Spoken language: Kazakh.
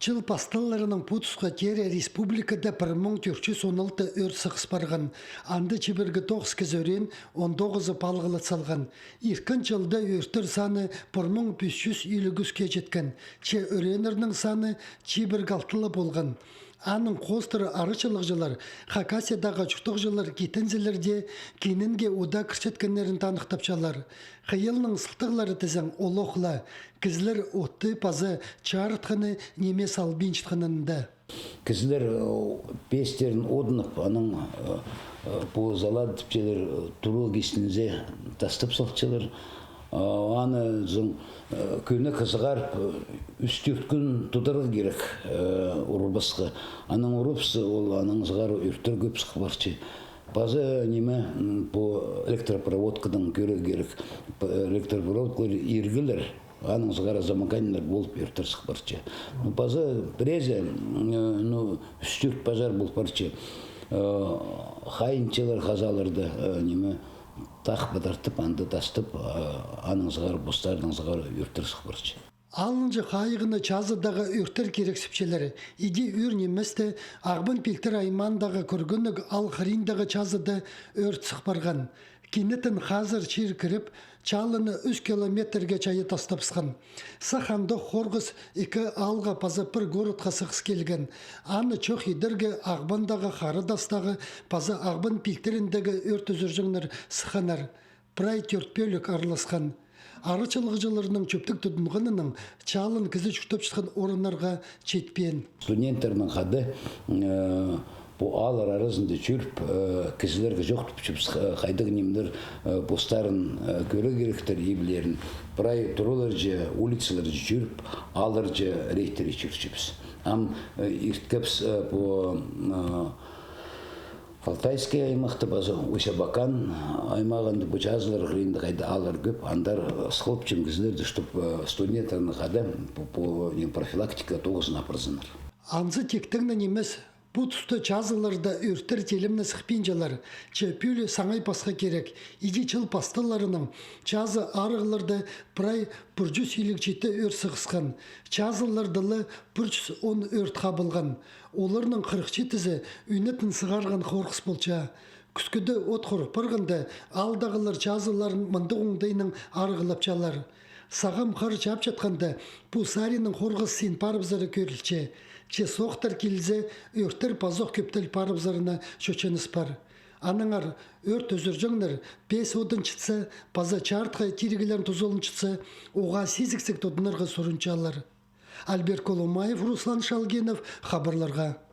Чыл пасталларының путусқа тере республикада 1416 өрт сықыс барған. Анды чебіргі 9 кізөрен 19 палғылы салған. Иркін жылда өрттер саны 1550-ге жеткен. Че өренерінің саны чебіргі 6 болған. Аның қостыры арычылық жылар, Хакасиядағы жұқтық жылар кетензелерде кенінге ода кіршеткенлерін танықтапшалар. Қиылның сылтығлары тізің олоқла, кізлер отты пазы чарытқаны неме салбинчтқанында. Кізлер пестерін одынып, аның бұл залады тіпчелер турул кестінзе тастып соқчылар. Аны зың көне қызығар үстірт күн тұдыры керек ұрыбысқы. Аның ұрыпсы ол аның зығар үрттір көпсіқы барчы. Базы неме бұл электропроводкадан көрі керек. Электропроводкалар ергілер. Аның зығара замаканилар болып үрттір сық барчы. Базы бірезе үстірт базар бұл барчы. Хайынчылар қазаларды неме тақ бадартып, анды тастып, аның зығар, бұстардың зығар үрттір сық барчы. Алынжы қайығыны чазыдағы өрттер керексіпшелері. Иде өр неместі ағбын пелтір аймандағы көргінік ал қыриндағы чазыды өрт сық барған. Кенетін қазір чер кіріп, чалыны 3 километрге чайы тастапсқан. Саханды қорғыз 2 алға пазы бір городқа сықс келген. Аны чоқ едірге ағбандағы қарыдастағы пазы ағбын пелтеріндегі өрт үзіржіңнер сықанар. Прай төртпелік арыласқан. Арычылығы жыларының чөптік тұдынғанының чалын кізі жүктіп шыққан орынларға четпен. Студенттердің қады бұл алар арасында жүріп, кізілерге жоқтып жүпс, қайдығы немдер постарын көрі керектер ебілерін. Бірай тұрулар же, улицалар же жүріп, алар же рейттері жүріп. Ам ирткепс бұл Алтайский аймақты базы Усябакан аймағында бұл жазылар ғырында қайда алар көп, андар сқылып чүнгізілерді, щоб студенттерінің қада бұл профилактика тоғызын апырзыныр. Анзы тектіңнен емес, бұл тұсты жазыларда өрттер телімні сықпенжалар, чөпілі саңай пасқа керек. Иде чыл пастыларының жазы арығыларды прай 157 өрт сықысқан. Жазылардылы 110 өрт қабылған. Оларының 47-ізі үнетін сығарған қорқыс болча. Күскіді от қорық барғанда алдағылар жазыларын мұнды оңдайының арығылапчалар. Сағам қары чап жатқанда бұл сарының қорғыз сен парыбзары көрілче. Че соқтар келзе өрттер пазоқ көптел парыбзарына шөченіс бар. Аныңар өрт өзіржіңнер 5 одын чытса, паза чартқа тиргілерін тұзолын чытса, оға сезіксік тодынарға сұрынчалар. Альберт Коломаев, Руслан Шалгенов, хабарларға.